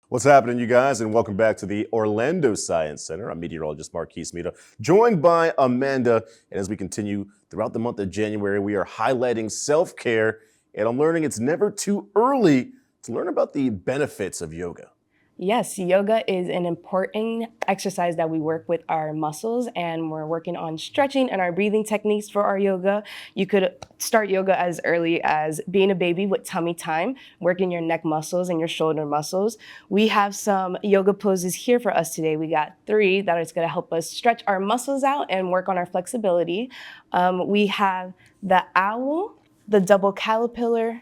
What's happening, you guys, and welcome back to the Orlando Science Center. I'm meteorologist Marquise Meda, joined by Amanda. And as we continue throughout the month of January, we are highlighting self-care, and I'm learning it's never too early to learn about the benefits of yoga. Yes, yoga is an important exercise that we work with our muscles, and we're working on stretching and our breathing techniques for our yoga. You could start yoga as early as being a baby with tummy time, working your neck muscles and your shoulder muscles. We have some yoga poses here for us today. We got 3 that is going to help us stretch our muscles out and work on our flexibility. We have the owl, the double caterpillar,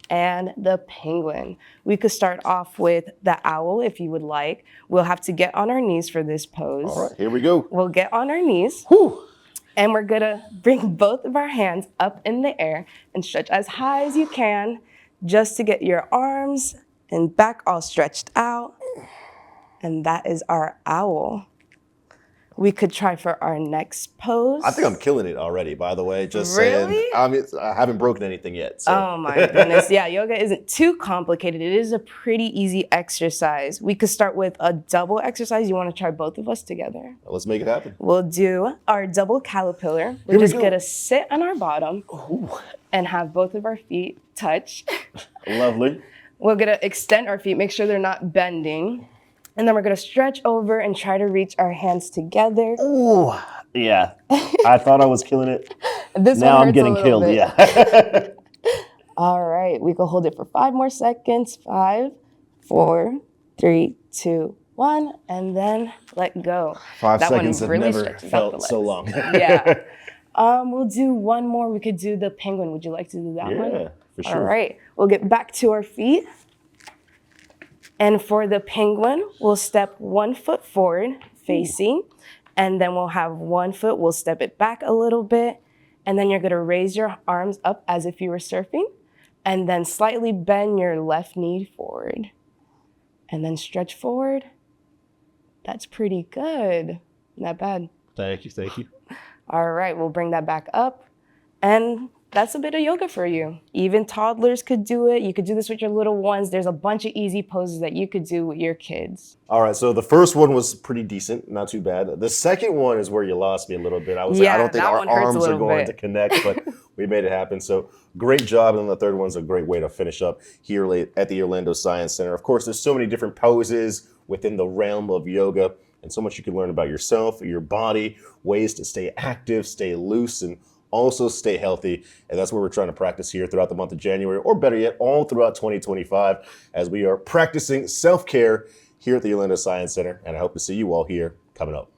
and the penguin. We could start off with the owl if you would like. We'll have to get on our knees for this pose. All right, here we go. We'll get on our knees. Whew. And we're gonna bring both of our hands up in the air and stretch as high as you can just to get your arms and back all stretched out. And that is our owl. We could try for our next pose. I think I'm killing it already, by the way. Just Really? saying. I haven't broken anything yet. So. Oh my goodness. Yeah, yoga isn't too complicated. It is a pretty easy exercise. We could start with a double exercise. You want to try both of us together? Let's make it happen. We'll do our double caterpillar. We're just going to sit on our bottom and have both of our feet touch. Lovely. We're going to extend our feet, make sure they're not bending. And then we're going to stretch over and try to reach our hands together. Ooh, yeah. I thought I was killing it. Now I'm getting killed, bit. yeah. All right, we can hold it for 5 more seconds. 5, 4, 3, 2, 1, and then let go. 5 that seconds one have really never stretches out the felt so long. Yeah. We'll do one more. We could do the penguin. Would you like to do that one? Yeah, for sure. All right, we'll get back to our feet. And for the penguin, we'll step 1 foot forward, facing, and then we'll have 1 foot, we'll step it back a little bit, and then you're gonna raise your arms up as if you were surfing, and then slightly bend your left knee forward, and then stretch forward. That's pretty good. Not bad. Thank you. All right, we'll bring that back up, and that's a bit of yoga for you. Even toddlers could do it. You could do this with your little ones. There's a bunch of easy poses that you could do with your kids. All right, so the first one was pretty decent, not too bad. The second one is where you lost me a little bit. I was like, I don't think our arms are going to connect, but we made it happen. So great job. And then the third one's a great way to finish up here at the Orlando Science Center. Of course, there's so many different poses within the realm of yoga and so much you can learn about yourself, your body, ways to stay active, stay loose, and also stay healthy. And that's what we're trying to practice here throughout the month of January, or better yet, all throughout 2025, as we are practicing self-care here at the Orlando Science Center. And I hope to see you all here coming up.